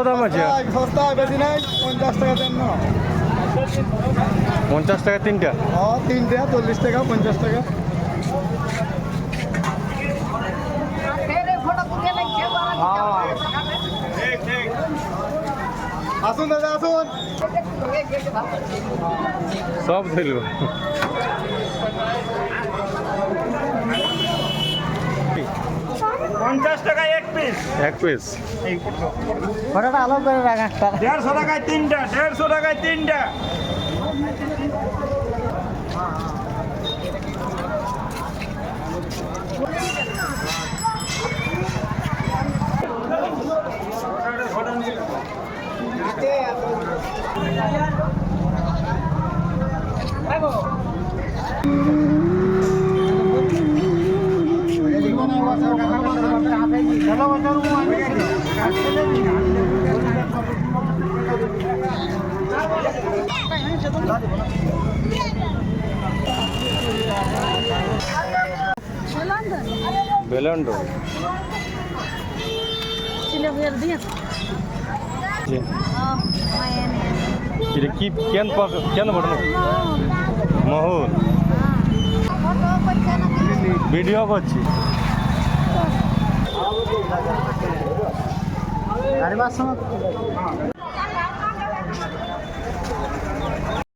দাম আছে? সস্তা বেশি নাই, 50 টাকা দেন না। 50 টাকা তিনটা? তিনটা 40 টাকা, 50 টাকা। আসুন দাদা আসুন। সব ধরল। 50 টাকায় এক পিস। এক পিস ফটোটা আলো করে রাখ একটা। 150 টাকায় তিনটা, 150 টাকায় তিনটা। বেলান্ডো এটা কি কেন কেন বটন মহুল ভিডিও করছি। গাড়ি বাস